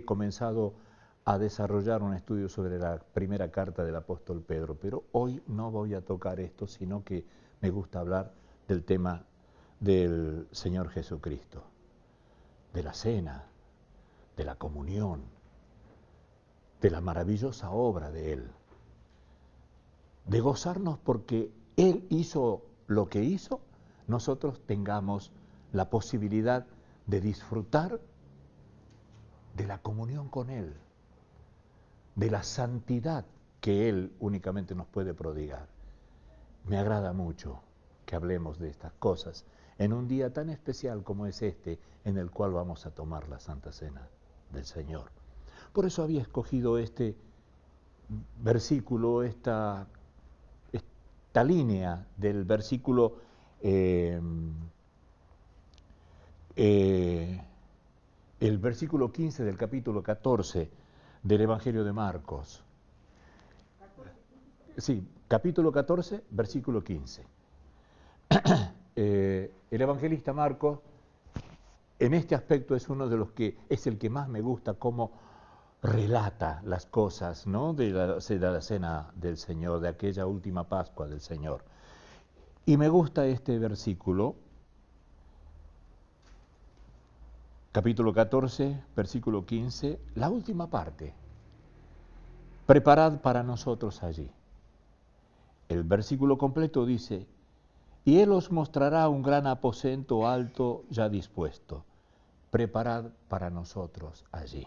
he comenzado a desarrollar un estudio sobre la primera carta del apóstol Pedro, pero hoy no voy a tocar esto, sino que me gusta hablar del tema del Señor Jesucristo, de la cena, de la comunión, de la maravillosa obra de Él, de gozarnos porque Él hizo lo que hizo, nosotros tengamos la posibilidad de disfrutar de la comunión con Él, de la santidad que Él únicamente nos puede prodigar. Me agrada mucho que hablemos de estas cosas en un día tan especial como es este, en el cual vamos a tomar la Santa Cena del Señor. Por eso había escogido este versículo, esta línea del versículo el versículo 15 del capítulo 14 del Evangelio de Marcos. Sí, capítulo 14, versículo 15. El evangelista Marcos, en este aspecto, es uno de los que es el que más me gusta cómo relata las cosas, ¿no?, de la cena del Señor, de aquella última Pascua del Señor. Y me gusta este versículo, capítulo 14, versículo 15, la última parte. Preparad para nosotros allí. El versículo completo dice: y Él os mostrará un gran aposento alto ya dispuesto. Preparad para nosotros allí.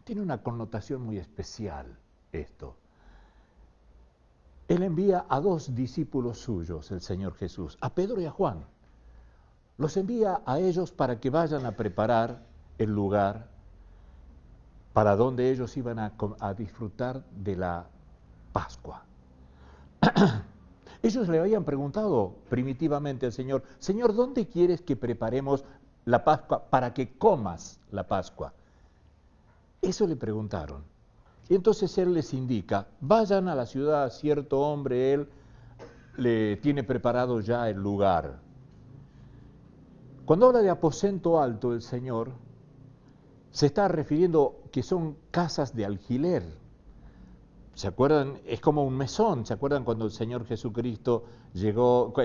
Tiene una connotación muy especial esto. Él envía a dos discípulos suyos, el Señor Jesús, a Pedro y a Juan. Los envía a ellos para que vayan a preparar el lugar para donde ellos iban a disfrutar de la Pascua. Ellos le habían preguntado primitivamente al Señor: Señor, ¿dónde quieres que preparemos la Pascua para que comas la Pascua? Eso le preguntaron. Y entonces Él les indica: vayan a la ciudad, cierto hombre, Él le tiene preparado ya el lugar. Cuando habla de aposento alto el Señor, se está refiriendo que son casas de alquiler. ¿Se acuerdan? Es como un mesón. ¿Se acuerdan cuando el Señor Jesucristo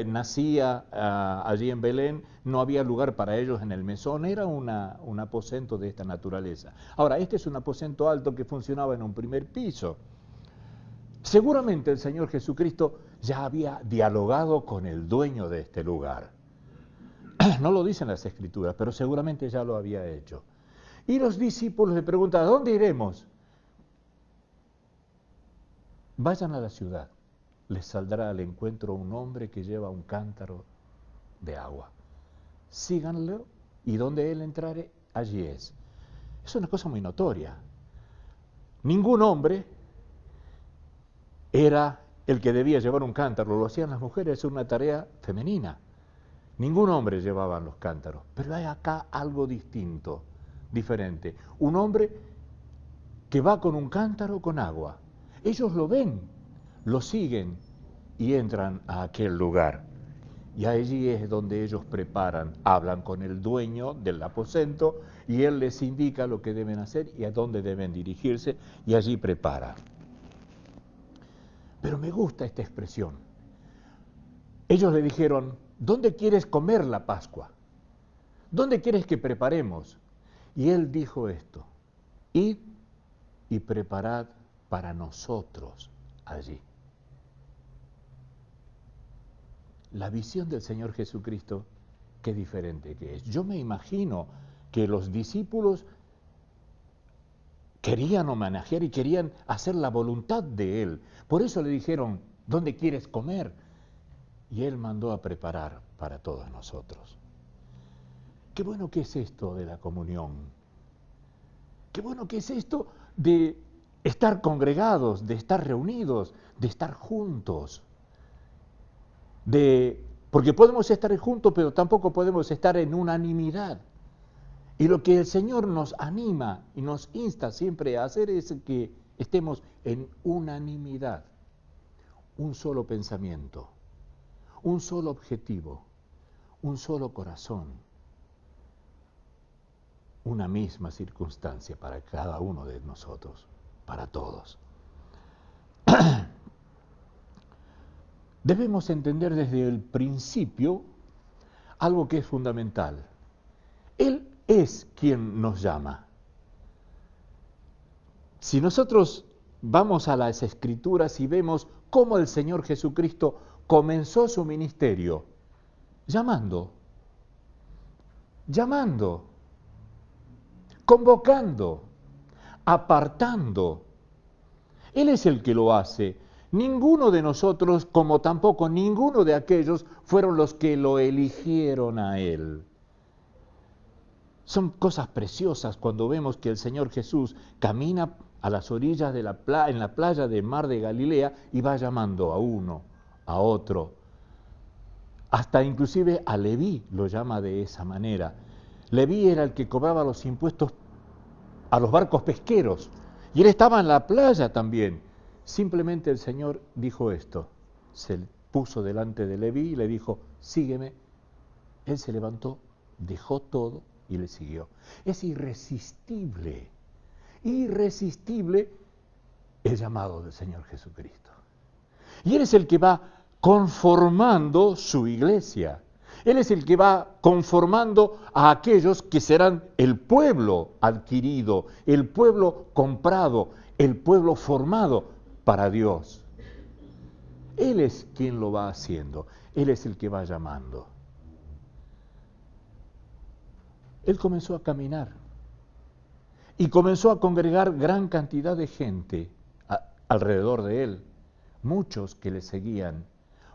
nacía allí en Belén? No había lugar para ellos en el mesón, era un aposento de esta naturaleza. Ahora, este es un aposento alto que funcionaba en un primer piso. Seguramente el Señor Jesucristo ya había dialogado con el dueño de este lugar. No lo dicen las Escrituras, pero seguramente ya lo había hecho. Y los discípulos le preguntan: ¿a dónde iremos? Vayan a la ciudad, les saldrá al encuentro un hombre que lleva un cántaro de agua. Síganlo y donde él entrare, allí es. Es una cosa muy notoria. Ningún hombre era el que debía llevar un cántaro, lo hacían las mujeres, es una tarea femenina. Ningún hombre llevaba los cántaros, pero hay acá algo distinto, diferente. Un hombre que va con un cántaro con agua. Ellos lo ven, lo siguen y entran a aquel lugar. Y allí es donde ellos preparan, hablan con el dueño del aposento y él les indica lo que deben hacer y a dónde deben dirigirse, y allí prepara. Pero me gusta esta expresión. Ellos le dijeron: ¿dónde quieres comer la Pascua? ¿Dónde quieres que preparemos? Y él dijo esto: id y preparad para nosotros allí. La visión del Señor Jesucristo, qué diferente que es. Yo me imagino que los discípulos querían homenajear y querían hacer la voluntad de Él. Por eso le dijeron: ¿dónde quieres comer? Y Él mandó a preparar para todos nosotros. Qué bueno que es esto de la comunión. Qué bueno que es esto de estar congregados, de estar reunidos, de estar juntos. Porque podemos estar juntos, pero tampoco podemos estar en unanimidad. Y lo que el Señor nos anima y nos insta siempre a hacer es que estemos en unanimidad, un solo pensamiento, un solo objetivo, un solo corazón. una misma circunstancia para cada uno de nosotros, para todos. Debemos entender desde el principio algo que es fundamental. Él es quien nos llama. Si nosotros vamos a las Escrituras y vemos cómo el Señor Jesucristo comenzó su ministerio, llamando, convocando, apartando. Él es el que lo hace. Ninguno de nosotros, como tampoco ninguno de aquellos, fueron los que lo eligieron a Él. Son cosas preciosas cuando vemos que el Señor Jesús camina a las orillas de en la playa del mar de Galilea y va llamando a uno, a otro. Hasta inclusive a Leví lo llama de esa manera. Leví era el que cobraba los impuestos a los barcos pesqueros y él estaba en la playa también. Simplemente el Señor dijo esto, se puso delante de Leví y le dijo, sígueme. Él se levantó, dejó todo y le siguió. Es irresistible el llamado del Señor Jesucristo. Y Él es el que va conformando su iglesia. Él es el que va conformando a aquellos que serán el pueblo adquirido, el pueblo comprado, el pueblo formado para Dios. Él es quien lo va haciendo, Él es el que va llamando. Él comenzó a caminar y comenzó a congregar gran cantidad de gente alrededor de Él, muchos que le seguían,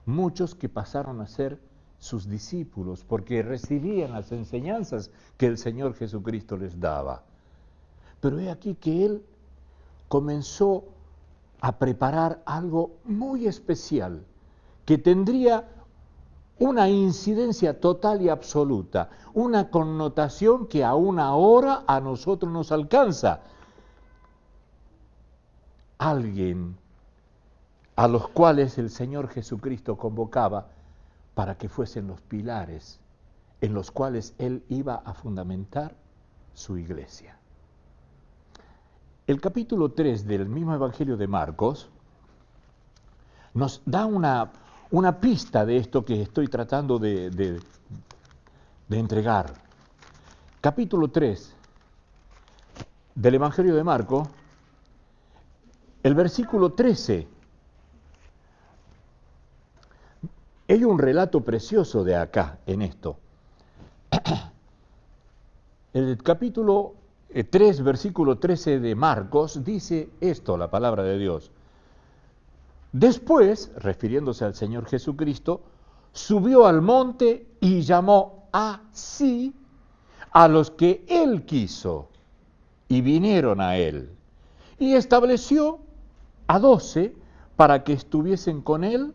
muchos que pasaron a ser sus discípulos porque recibían las enseñanzas que el Señor Jesucristo les daba. Pero he aquí que Él comenzó a preparar algo muy especial que tendría una incidencia total y absoluta, una connotación que aún ahora a nosotros nos alcanza. Alguien a los cuales el Señor Jesucristo convocaba para que fuesen los pilares en los cuales Él iba a fundamentar su iglesia. El capítulo 3 del mismo Evangelio de Marcos nos da una pista de esto que estoy tratando de entregar. Capítulo 3 del Evangelio de Marcos, el versículo 13. Hay un relato precioso de acá, en esto. El capítulo 3, versículo 13 de Marcos, dice esto, la palabra de Dios. Después, refiriéndose al Señor Jesucristo, subió al monte y llamó a sí a los que Él quiso, y vinieron a Él. Y estableció a 12 para que estuviesen con Él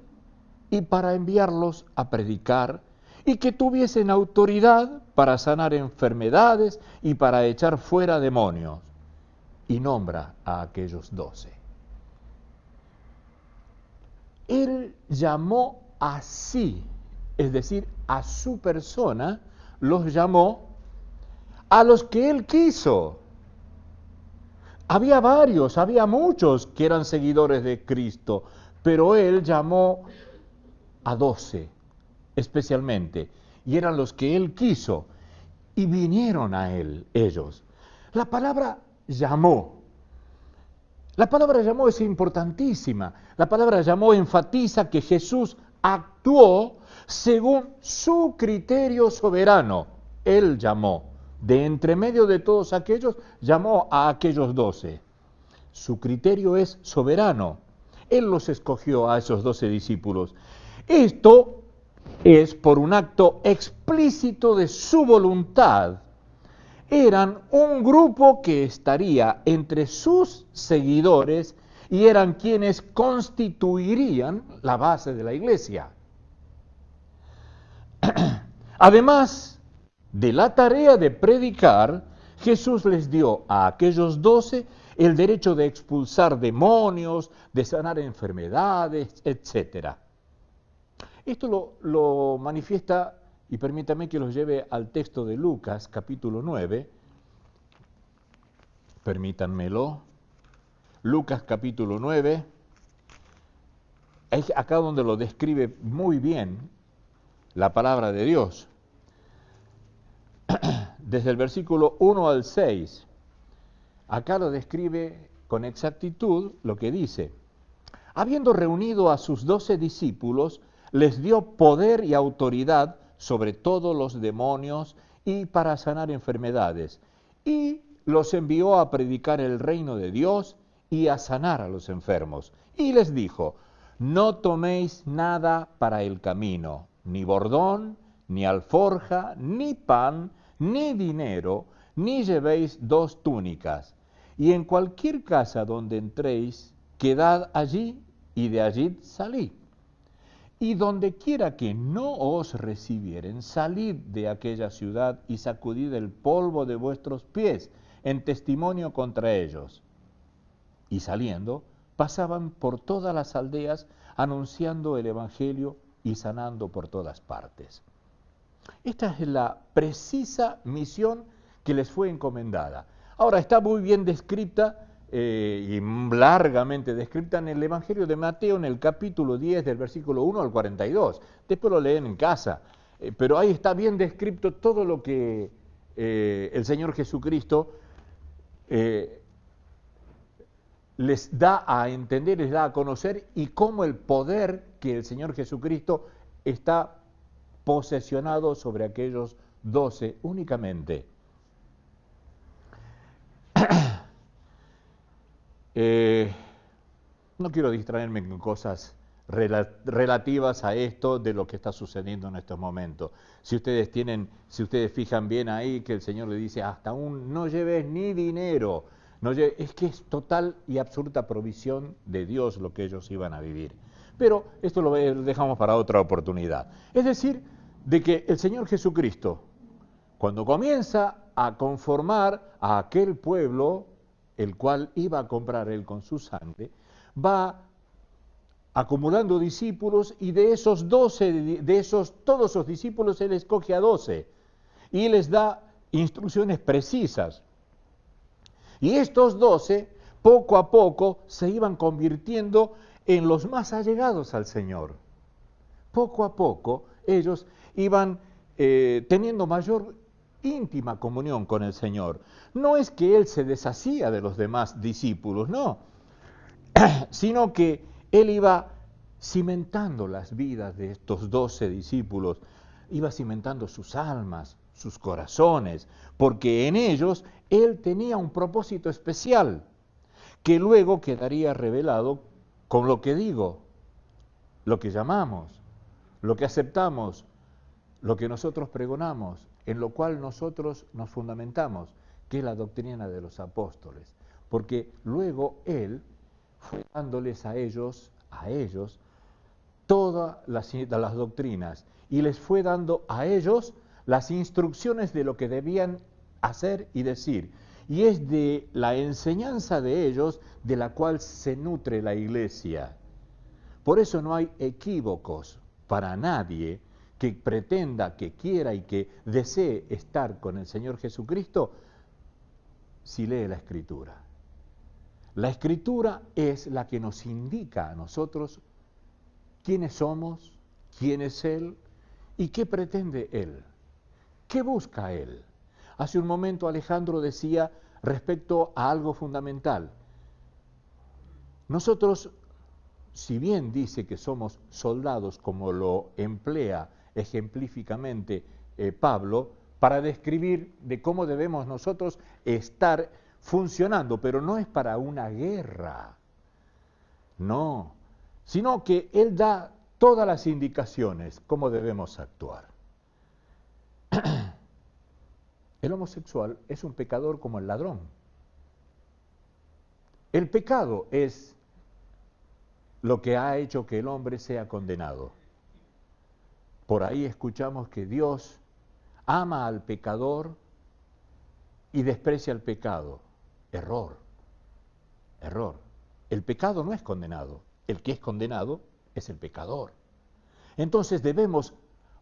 y para enviarlos a predicar, y que tuviesen autoridad para sanar enfermedades y para echar fuera demonios. Y nombra a aquellos 12. Él llamó a sí, es decir, a su persona, los llamó a los que Él quiso. Había varios, había muchos que eran seguidores de Cristo, pero Él llamó a 12 especialmente, y eran los que Él quiso, y vinieron a Él ellos. La palabra llamó es importantísima. La palabra llamó enfatiza que Jesús actuó según su criterio soberano. Él llamó. De entre medio de todos aquellos, llamó a aquellos 12. Su criterio es soberano. Él los escogió a esos 12 discípulos. Esto es por un acto explícito de su voluntad. Eran un grupo que estaría entre sus seguidores y eran quienes constituirían la base de la iglesia. Además de la tarea de predicar, Jesús les dio a aquellos 12 el derecho de expulsar demonios, de sanar enfermedades, etc. Esto lo manifiesta, y permítame que los lleve al texto de Lucas, capítulo 9, permítanmelo, Lucas capítulo 9, es acá donde lo describe muy bien la palabra de Dios. Desde el versículo 1 al 6, acá lo describe con exactitud lo que dice. Habiendo reunido a sus 12 discípulos, les dio poder y autoridad sobre todos los demonios y para sanar enfermedades, y los envió a predicar el reino de Dios y a sanar a los enfermos. Y les dijo, no toméis nada para el camino, ni bordón, ni alforja, ni pan, ni dinero, ni llevéis 2 túnicas. Y en cualquier casa donde entréis, quedad allí y de allí salid. Y donde quiera que no os recibieren, salid de aquella ciudad y sacudid el polvo de vuestros pies en testimonio contra ellos. Y saliendo, pasaban por todas las aldeas anunciando el evangelio y sanando por todas partes. Esta es la precisa misión que les fue encomendada. Ahora está muy bien descrita y largamente descrita en el Evangelio de Mateo, en el capítulo 10, del versículo 1 al 42. Después lo leen en casa. Pero ahí está bien descrito todo lo que el Señor Jesucristo les da a entender, les da a conocer, y cómo el poder que el Señor Jesucristo está posesionado sobre aquellos 12 únicamente. No quiero distraerme con cosas relativas a esto de lo que está sucediendo en estos momentos. Si ustedes fijan bien ahí que el Señor le dice, hasta aún no lleves ni dinero, es que es total y absoluta provisión de Dios lo que ellos iban a vivir. Pero esto lo dejamos para otra oportunidad. Es decir, de que el Señor Jesucristo, cuando comienza a conformar a aquel pueblo, el cual iba a comprar él con su sangre, va acumulando discípulos, y de esos 12, todos esos discípulos él escoge a 12 y les da instrucciones precisas. Y estos 12, poco a poco, se iban convirtiendo en los más allegados al Señor. Poco a poco, ellos iban teniendo mayor íntima comunión con el Señor. No es que Él se deshacía de los demás discípulos, no, sino que Él iba cimentando las vidas de estos 12 discípulos, iba cimentando sus almas, sus corazones, porque en ellos Él tenía un propósito especial, que luego quedaría revelado con lo que digo, lo que llamamos, lo que aceptamos, lo que nosotros pregonamos, en lo cual nosotros nos fundamentamos, que es la doctrina de los apóstoles. Porque luego Él fue dándoles a ellos, todas las doctrinas, y les fue dando a ellos las instrucciones de lo que debían hacer y decir. Y es de la enseñanza de ellos de la cual se nutre la iglesia. Por eso no hay equívocos para nadie que pretenda, que quiera y que desee estar con el Señor Jesucristo, si lee la Escritura. La Escritura es la que nos indica a nosotros quiénes somos, quién es Él y qué pretende Él, qué busca Él. Hace un momento Alejandro decía respecto a algo fundamental. Nosotros, si bien dice que somos soldados, como lo emplea ejemplíficamente Pablo, para describir de cómo debemos nosotros estar funcionando, pero no es para una guerra, no, sino que él da todas las indicaciones cómo debemos actuar. El homosexual es un pecador como el ladrón. El pecado es lo que ha hecho que el hombre sea condenado. Por ahí escuchamos que Dios ama al pecador y desprecia el pecado. Error. El pecado no es condenado. El que es condenado es el pecador. Entonces debemos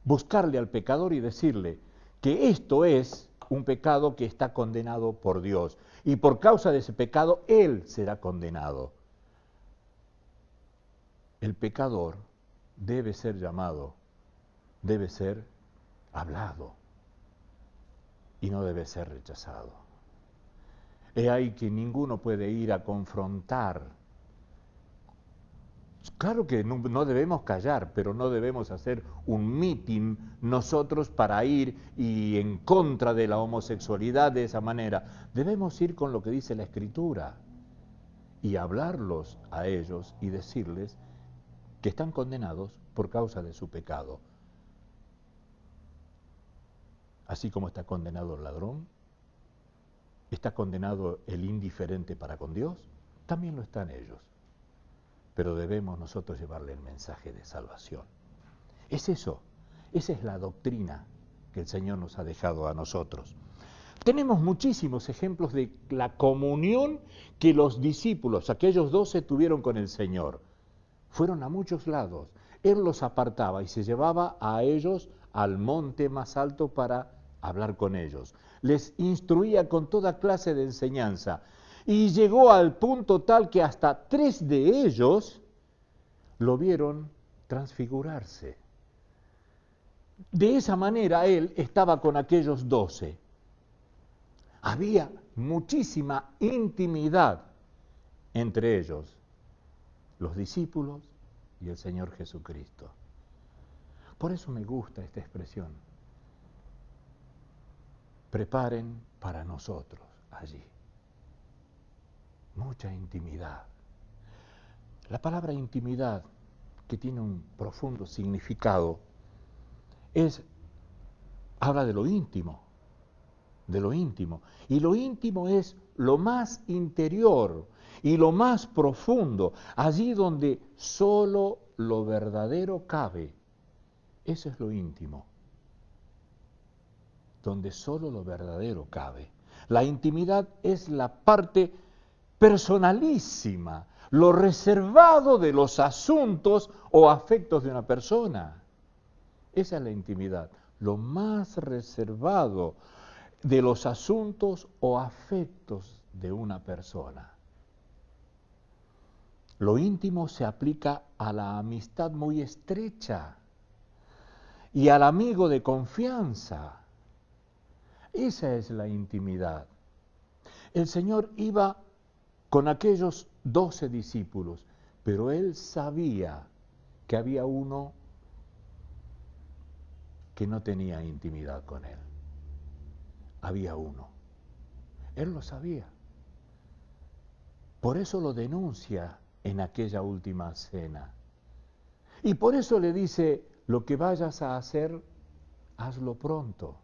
buscarle al pecador y decirle que esto es un pecado que está condenado por Dios. Y por causa de ese pecado, él será condenado. El pecador debe ser llamado, debe ser hablado y no debe ser rechazado. He ahí que ninguno puede ir a confrontar. Claro que no debemos callar, pero no debemos hacer un mitin nosotros para ir y en contra de la homosexualidad de esa manera. Debemos ir con lo que dice la Escritura y hablarlos a ellos y decirles que están condenados por causa de su pecado. Así como está condenado el ladrón, está condenado el indiferente para con Dios, también lo están ellos. Pero debemos nosotros llevarle el mensaje de salvación. Es eso, esa es la doctrina que el Señor nos ha dejado a nosotros. Tenemos muchísimos ejemplos de la comunión que los discípulos, aquellos 12, tuvieron con el Señor. Fueron a muchos lados. Él los apartaba y se llevaba a ellos al monte más alto para hablar con ellos. Les instruía con toda clase de enseñanza. Y llegó al punto tal que hasta 3 de ellos lo vieron transfigurarse. De esa manera él estaba con aquellos 12. Había muchísima intimidad entre ellos, los discípulos y el Señor Jesucristo. Por eso me gusta esta expresión. Preparen para nosotros allí. Mucha intimidad. La palabra intimidad, que tiene un profundo significado, habla de lo íntimo, de lo íntimo. Y lo íntimo es lo más interior y lo más profundo, allí donde solo lo verdadero cabe. Eso es lo íntimo, donde solo lo verdadero cabe. La intimidad es la parte personalísima, lo reservado de los asuntos o afectos de una persona. Esa es la intimidad, lo más reservado de los asuntos o afectos de una persona. Lo íntimo se aplica a la amistad muy estrecha y al amigo de confianza. Esa es la intimidad. El Señor iba con aquellos 12 discípulos, pero Él sabía que había uno que no tenía intimidad con Él. Había uno. Él lo sabía. Por eso lo denuncia en aquella última cena. Y por eso le dice, lo que vayas a hacer, hazlo pronto.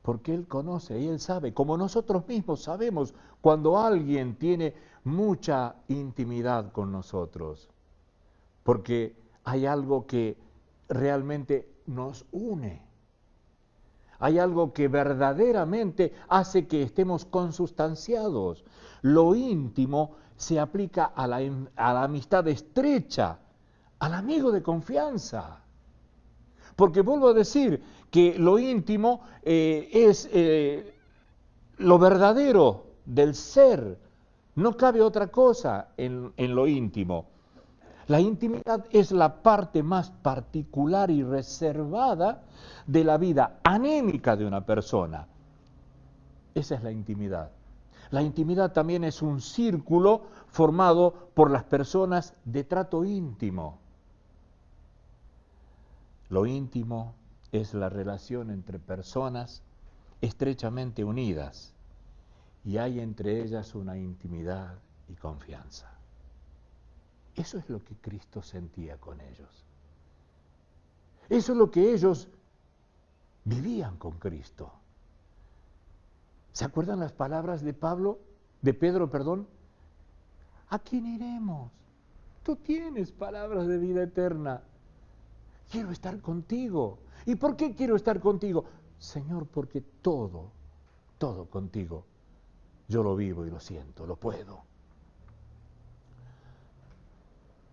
Porque Él conoce y Él sabe, como nosotros mismos sabemos cuando alguien tiene mucha intimidad con nosotros. Porque hay algo que realmente nos une. Hay algo que verdaderamente hace que estemos consustanciados. Lo íntimo se aplica a la amistad estrecha, al amigo de confianza. Porque vuelvo a decir que lo íntimo es lo verdadero del ser. No cabe otra cosa en lo íntimo. La intimidad es la parte más particular y reservada de la vida anémica de una persona. Esa es la intimidad. La intimidad también es un círculo formado por las personas de trato íntimo. Lo íntimo es la relación entre personas estrechamente unidas y hay entre ellas una intimidad y confianza. Eso es lo que Cristo sentía con ellos. Eso es lo que ellos vivían con Cristo. ¿Se acuerdan las palabras de Pedro? ¿A quién iremos? Tú tienes palabras de vida eterna. Quiero estar contigo. ¿Y por qué quiero estar contigo? Señor, porque todo contigo, yo lo vivo y lo siento, lo puedo.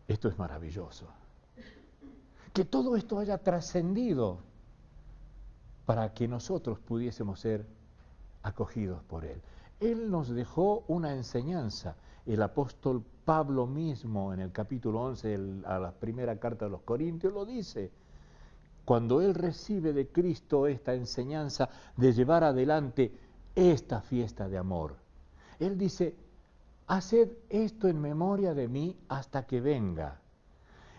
Esto es maravilloso. Que todo esto haya trascendido para que nosotros pudiésemos ser acogidos por Él. Él nos dejó una enseñanza. El apóstol Pablo mismo, en el capítulo 11, a la primera carta de los Corintios, lo dice. Cuando él recibe de Cristo esta enseñanza de llevar adelante esta fiesta de amor, él dice: haced esto en memoria de mí hasta que venga.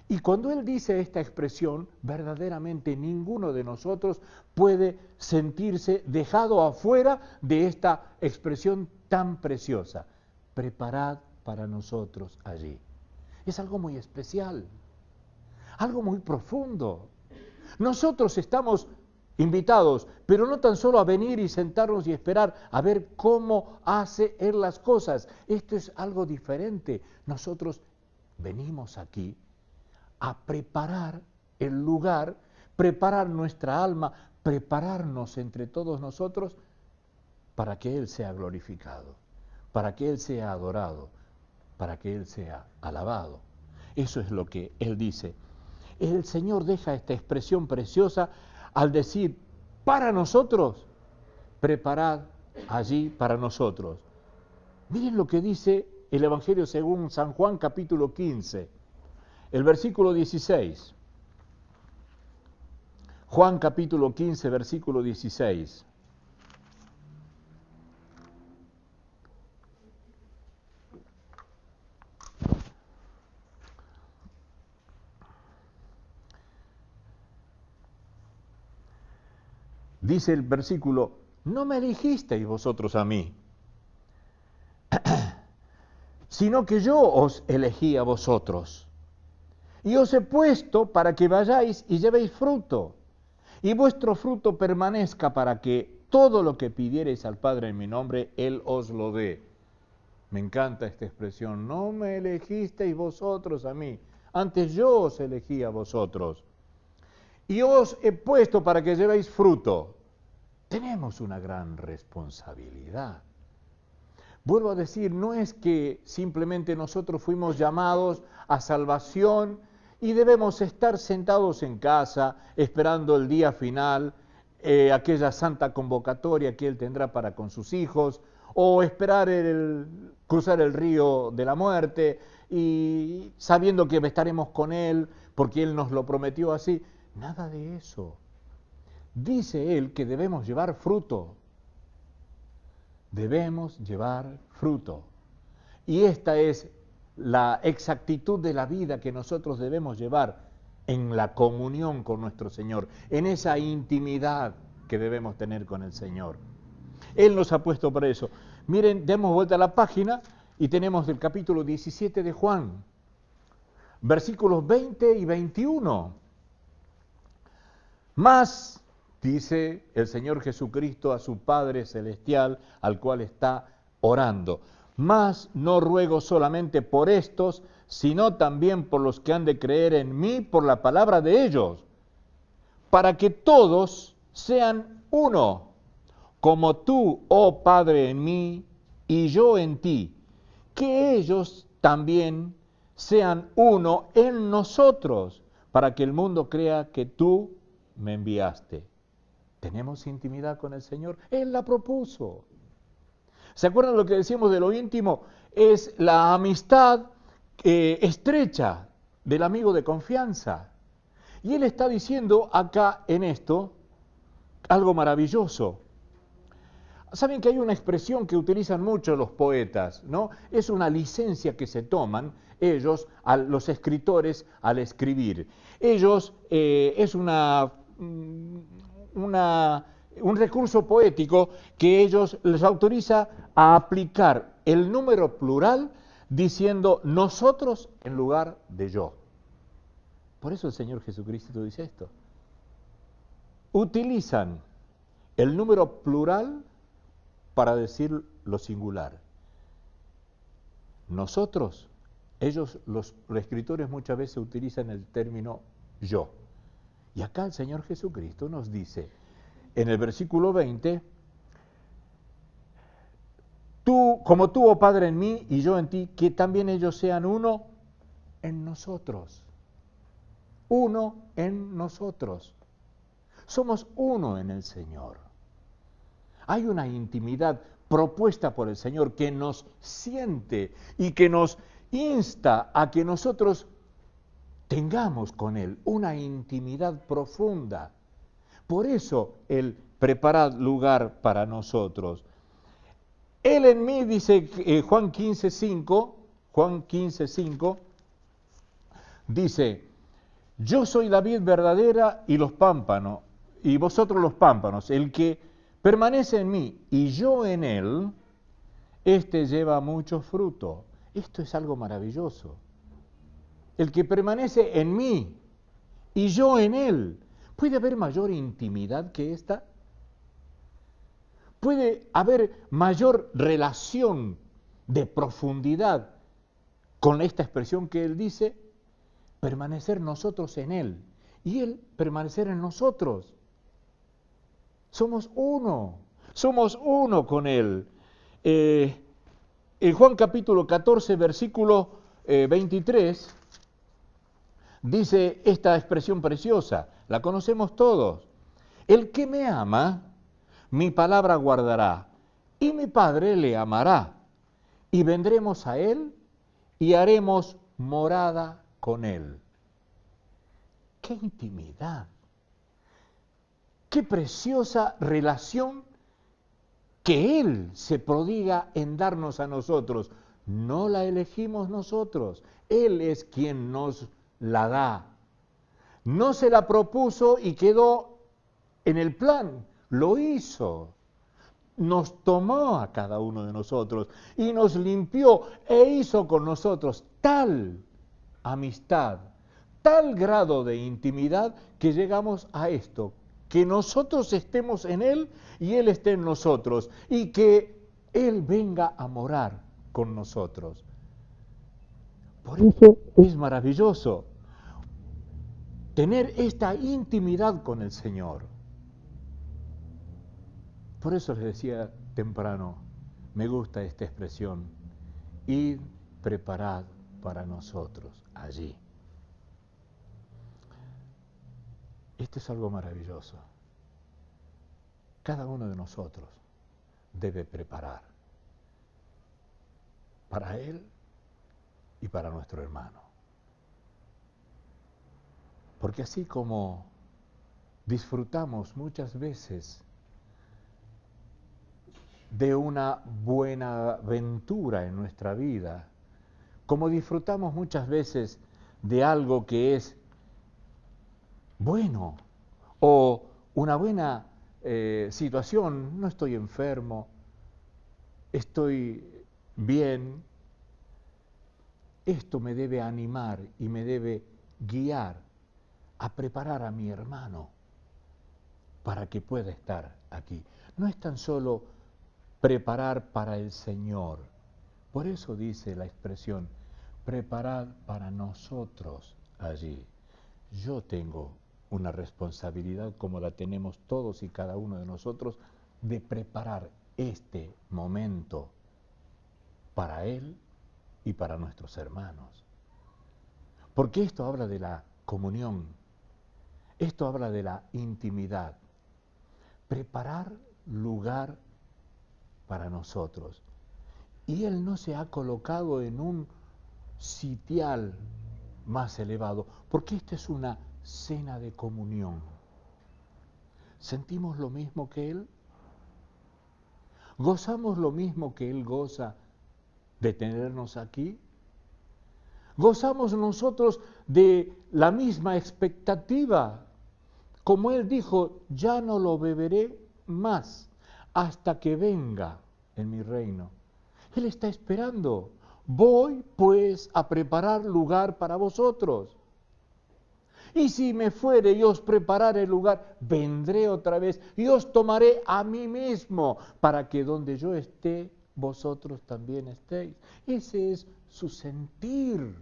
Y cuando él dice esta expresión, verdaderamente ninguno de nosotros puede sentirse dejado afuera de esta expresión tan preciosa. Preparad para nosotros allí. Es algo muy especial, algo muy profundo. Nosotros estamos invitados, pero no tan solo a venir y sentarnos y esperar a ver cómo hace Él las cosas. Esto es algo diferente. Nosotros venimos aquí a preparar el lugar, preparar nuestra alma, prepararnos entre todos nosotros para que Él sea glorificado, para que Él sea adorado, para que Él sea alabado. Eso es lo que Él dice. El Señor deja esta expresión preciosa al decir: para nosotros, preparad allí para nosotros. Miren lo que dice el Evangelio según San Juan, capítulo 15, el versículo 16. Juan capítulo 15, versículo 16. Dice el versículo: no me elegisteis vosotros a mí, sino que yo os elegí a vosotros. Y os he puesto para que vayáis y llevéis fruto, y vuestro fruto permanezca, para que todo lo que pidiereis al Padre en mi nombre, Él os lo dé. Me encanta esta expresión: no me elegisteis vosotros a mí, antes yo os elegí a vosotros. Y os he puesto para que llevéis fruto. Tenemos una gran responsabilidad. Vuelvo a decir, no es que simplemente nosotros fuimos llamados a salvación y debemos estar sentados en casa esperando el día final, aquella santa convocatoria que Él tendrá para con sus hijos, o esperar cruzar el río de la muerte y sabiendo que estaremos con Él porque Él nos lo prometió así. Nada de eso. Dice Él que debemos llevar fruto. Debemos llevar fruto. Y esta es la exactitud de la vida que nosotros debemos llevar en la comunión con nuestro Señor, en esa intimidad que debemos tener con el Señor. Él nos ha puesto para eso. Miren, demos vuelta a la página y tenemos el capítulo 17 de Juan, versículos 20 y 21. Mas, dice el Señor Jesucristo a su Padre Celestial, al cual está orando: mas no ruego solamente por estos, sino también por los que han de creer en mí por la palabra de ellos, para que todos sean uno, como tú, oh Padre, en mí y yo en ti, que ellos también sean uno en nosotros, para que el mundo crea que tú me enviaste. ¿Tenemos intimidad con el Señor? Él la propuso. ¿Se acuerdan lo que decíamos de lo íntimo? Es la amistad estrecha del amigo de confianza. Y Él está diciendo acá en esto algo maravilloso. Saben que hay una expresión que utilizan mucho los poetas, ¿no? Es una licencia que se toman ellos, los escritores, al escribir. Ellos, es un recurso poético que ellos les autoriza a aplicar el número plural diciendo nosotros en lugar de yo. Por eso el Señor Jesucristo dice esto. Utilizan el número plural para decir lo singular. Nosotros, ellos, los escritores muchas veces utilizan el término yo. Y acá el Señor Jesucristo nos dice, en el versículo 20, tú, como tú, oh Padre, en mí y yo en ti, que también ellos sean uno en nosotros. Uno en nosotros. Somos uno en el Señor. Hay una intimidad propuesta por el Señor que nos siente y que nos insta a que nosotros tengamos con Él una intimidad profunda. Por eso Él prepara lugar para nosotros. Él en mí, dice Juan 15:5, dice, yo soy la vid verdadera y los pámpanos, y vosotros los pámpanos. El que permanece en mí y yo en él, este lleva mucho fruto. Esto es algo maravilloso. El que permanece en mí y yo en él. ¿Puede haber mayor intimidad que esta? ¿Puede haber mayor relación de profundidad con esta expresión que él dice? Permanecer nosotros en él y él permanecer en nosotros. Somos uno con él. En Juan capítulo 14, versículo 23, dice esta expresión preciosa, la conocemos todos. El que me ama, mi palabra guardará, y mi Padre le amará, y vendremos a él y haremos morada con él. ¡Qué intimidad! ¡Qué preciosa relación que Él se prodiga en darnos a nosotros! No la elegimos nosotros, Él es quien nos la da. No se la propuso y quedó en el plan, lo hizo. Nos tomó a cada uno de nosotros y nos limpió e hizo con nosotros tal amistad, tal grado de intimidad que llegamos a esto, que nosotros estemos en Él y Él esté en nosotros y que Él venga a morar con nosotros. Por eso es maravilloso tener esta intimidad con el Señor. Por eso les decía temprano, me gusta esta expresión, id preparad para nosotros allí. Esto es algo maravilloso. Cada uno de nosotros debe preparar para él y para nuestro hermano. Porque así como disfrutamos muchas veces de una buena aventura en nuestra vida, como disfrutamos muchas veces de algo que es bueno o una buena situación, no estoy enfermo, estoy bien, esto me debe animar y me debe guiar a preparar a mi hermano para que pueda estar aquí. No es tan solo preparar para el Señor, por eso dice la expresión, preparad para nosotros allí. Yo tengo una responsabilidad, como la tenemos todos y cada uno de nosotros, de preparar este momento para Él y para nuestros hermanos. Porque esto habla de la comunión, esto habla de la intimidad. Preparar lugar para nosotros. Y Él no se ha colocado en un sitial más elevado, porque esta es una cena de comunión. ¿Sentimos lo mismo que Él? ¿Gozamos lo mismo que Él goza de tenernos aquí? ¿Gozamos nosotros de la misma expectativa? Como Él dijo, ya no lo beberé más hasta que venga en mi reino. Él está esperando. Voy pues a preparar lugar para vosotros. Y si me fuere y os preparare el lugar, vendré otra vez y os tomaré a mí mismo, para que donde yo esté, vosotros también estéis. Ese es su sentir.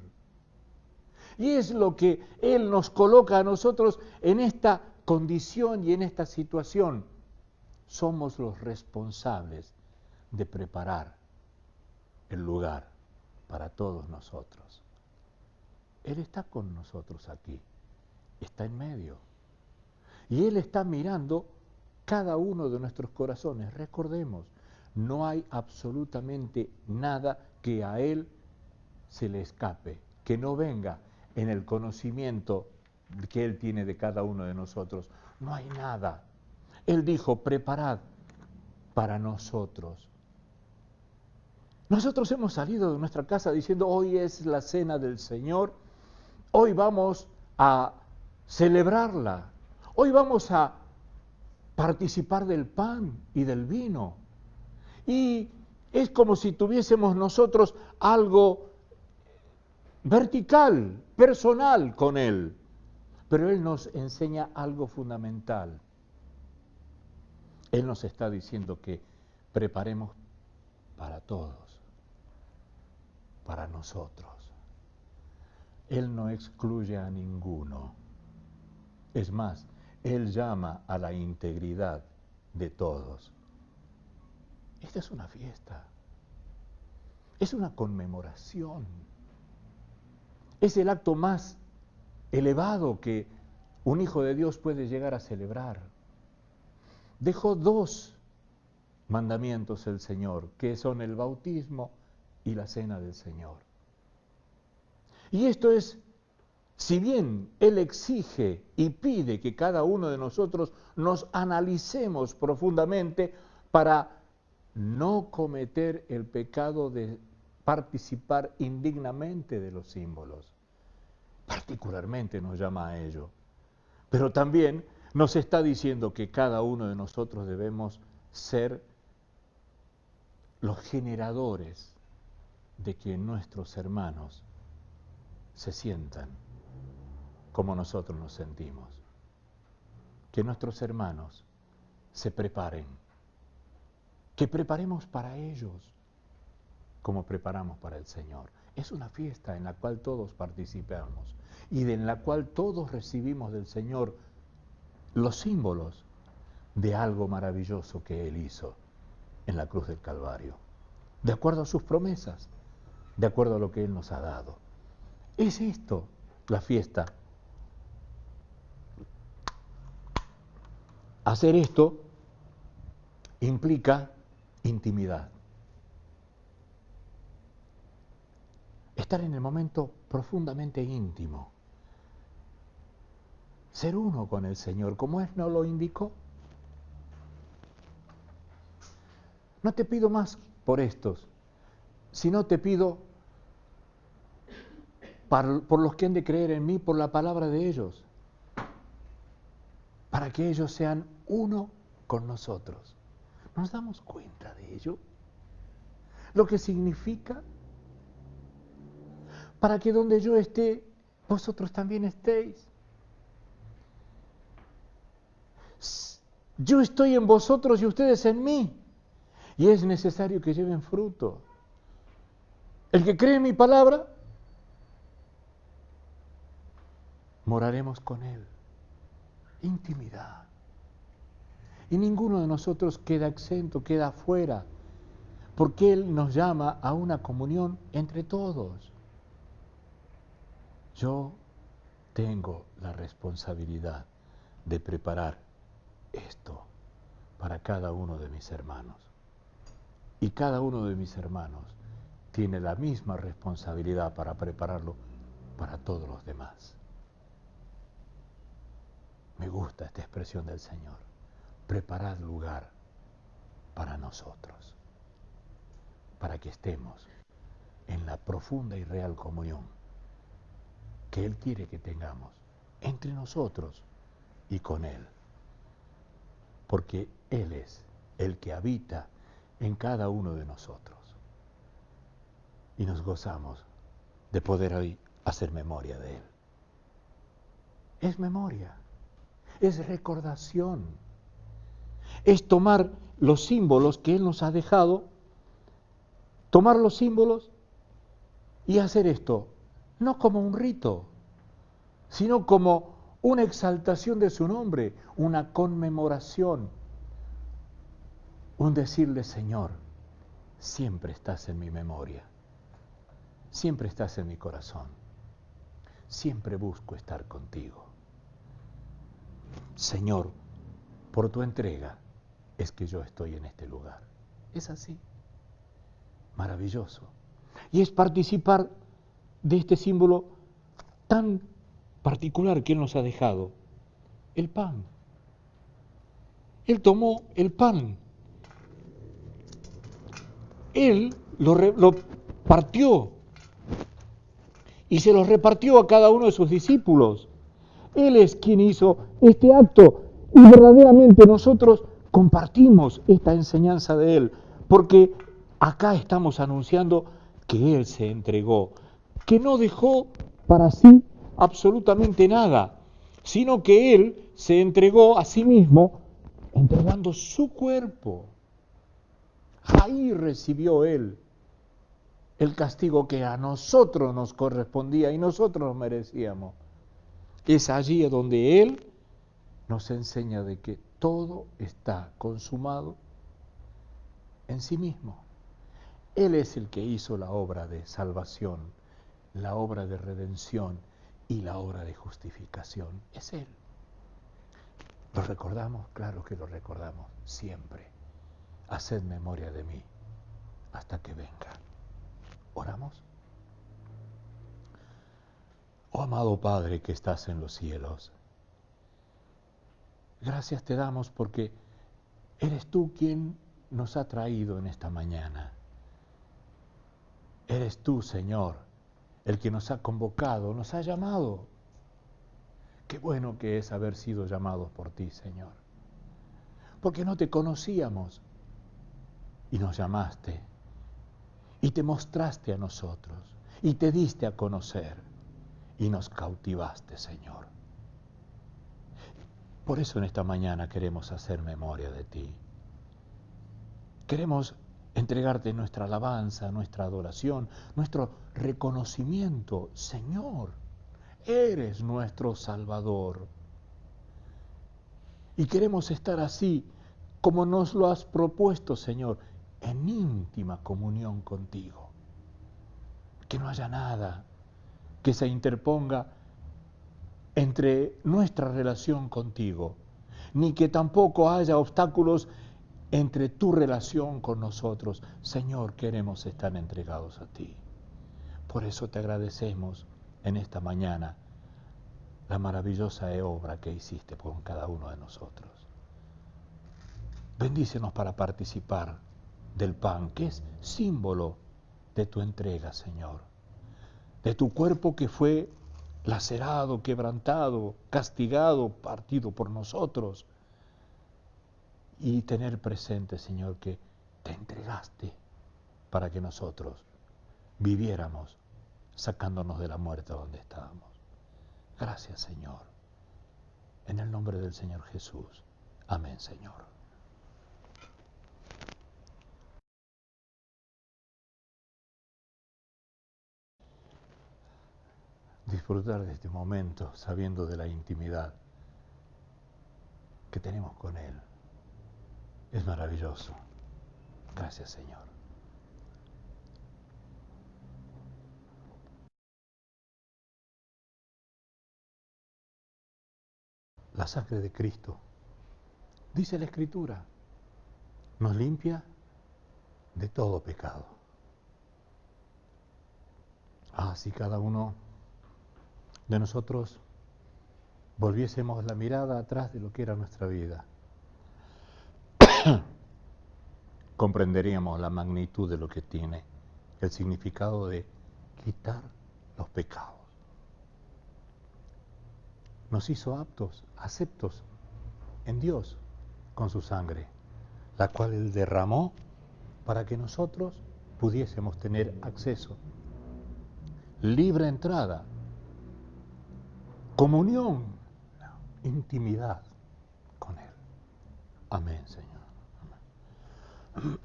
Y es lo que Él nos coloca a nosotros en esta condición y en esta situación. Somos los responsables de preparar el lugar para todos nosotros. Él está con nosotros aquí, está en medio. Y Él está mirando cada uno de nuestros corazones. Recordemos, no hay absolutamente nada que a Él se le escape, que no venga en el conocimiento que Él tiene de cada uno de nosotros. No hay nada. Él dijo, preparad para nosotros. Nosotros hemos salido de nuestra casa diciendo, hoy es la cena del Señor, hoy vamos a celebrarla, hoy vamos a participar del pan y del vino. Y es como si tuviésemos nosotros algo vertical, personal con Él. Pero Él nos enseña algo fundamental. Él nos está diciendo que preparemos para todos, para nosotros. Él no excluye a ninguno. Es más, Él llama a la integridad de todos. Esta es una fiesta. Es una conmemoración. Es el acto más elevado que un hijo de Dios puede llegar a celebrar. Dejó 2 mandamientos el Señor, que son el bautismo y la cena del Señor. Y esto es, si bien Él exige y pide que cada uno de nosotros nos analicemos profundamente para no cometer el pecado de participar indignamente de los símbolos. Particularmente nos llama a ello. Pero también nos está diciendo que cada uno de nosotros debemos ser los generadores de que nuestros hermanos se sientan como nosotros nos sentimos. Que nuestros hermanos se preparen. Que preparemos para ellos como preparamos para el Señor. Es una fiesta en la cual todos participamos y en la cual todos recibimos del Señor los símbolos de algo maravilloso que Él hizo en la cruz del Calvario, de acuerdo a sus promesas, de acuerdo a lo que Él nos ha dado. Es esto la fiesta. Hacer esto implica intimidad. Estar en el momento profundamente íntimo. Ser uno con el Señor, como Él nos lo indicó. No te pido más por estos, sino te pido por los que han de creer en mí, por la palabra de ellos, para que ellos sean uno con nosotros. ¿Nos damos cuenta de ello? Lo que significa, para que donde yo esté, vosotros también estéis. Yo estoy en vosotros y ustedes en mí. Y es necesario que lleven fruto. El que cree en mi palabra, moraremos con Él. Intimidad. Y ninguno de nosotros queda exento, queda afuera, porque Él nos llama a una comunión entre todos. Yo tengo la responsabilidad de preparar esto para cada uno de mis hermanos. Y cada uno de mis hermanos tiene la misma responsabilidad para prepararlo para todos los demás. Me gusta esta expresión del Señor. Preparad lugar para nosotros, para que estemos en la profunda y real comunión que Él quiere que tengamos entre nosotros y con Él. Porque Él es el que habita en cada uno de nosotros. Y nos gozamos de poder hoy hacer memoria de Él. Es memoria, es recordación, es tomar los símbolos que Él nos ha dejado, tomar los símbolos y hacer esto, no como un rito, sino como una exaltación de su nombre, una conmemoración, un decirle, Señor, siempre estás en mi memoria, siempre estás en mi corazón, siempre busco estar contigo. Señor, por tu entrega es que yo estoy en este lugar. Es así, maravilloso. Y es participar de este símbolo tan particular que Él nos ha dejado, el pan. Él tomó el pan, Él lo partió y se los repartió a cada uno de sus discípulos. Él es quien hizo este acto y verdaderamente nosotros compartimos esta enseñanza de Él, porque acá estamos anunciando que Él se entregó, que no dejó para sí absolutamente nada, sino que Él se entregó a sí mismo entregando su cuerpo. Ahí recibió Él el castigo que a nosotros nos correspondía y nosotros nos merecíamos. Es allí donde Él nos enseña de que todo está consumado en sí mismo. Él es el que hizo la obra de salvación, la obra de redención y la obra de justificación. Es Él. ¿Lo recordamos? Claro que lo recordamos siempre. Haced memoria de mí hasta que venga. ¿Oramos? Oh amado Padre que estás en los cielos, gracias te damos porque eres tú quien nos ha traído en esta mañana. Eres tú, Señor, el que nos ha convocado, nos ha llamado. Qué bueno que es haber sido llamados por ti, Señor. Porque no te conocíamos y nos llamaste y te mostraste a nosotros y te diste a conocer y nos cautivaste, Señor. Por eso en esta mañana queremos hacer memoria de ti. Queremos entregarte nuestra alabanza, nuestra adoración, nuestro reconocimiento. Señor, eres nuestro Salvador. Y queremos estar así, como nos lo has propuesto, Señor, en íntima comunión contigo. Que no haya nada que se interponga entre nuestra relación contigo, ni que tampoco haya obstáculos entre tu relación con nosotros. Señor, queremos estar entregados a ti. Por eso te agradecemos en esta mañana la maravillosa obra que hiciste con cada uno de nosotros. Bendícenos para participar del pan, que es símbolo de tu entrega, Señor, de tu cuerpo que fue lacerado, quebrantado, castigado, partido por nosotros. Y tener presente, Señor, que te entregaste para que nosotros viviéramos sacándonos de la muerte donde estábamos. Gracias, Señor. En el nombre del Señor Jesús. Amén, Señor. Disfrutar de este momento sabiendo de la intimidad que tenemos con Él. Es maravilloso. Gracias, Señor. La sangre de Cristo, dice la Escritura, nos limpia de todo pecado. Si cada uno de nosotros volviésemos la mirada atrás de lo que era nuestra vida, comprenderíamos la magnitud de lo que tiene el significado de quitar los pecados. Nos hizo aptos, aceptos en Dios con su sangre, la cual Él derramó para que nosotros pudiésemos tener acceso, libre entrada, comunión, intimidad con Él. Amén, Señor. Amén.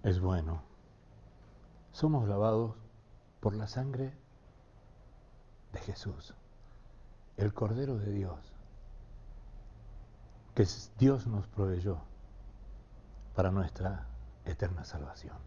Es bueno. Somos lavados por la sangre de Jesús, el Cordero de Dios, que Dios nos proveyó para nuestra eterna salvación.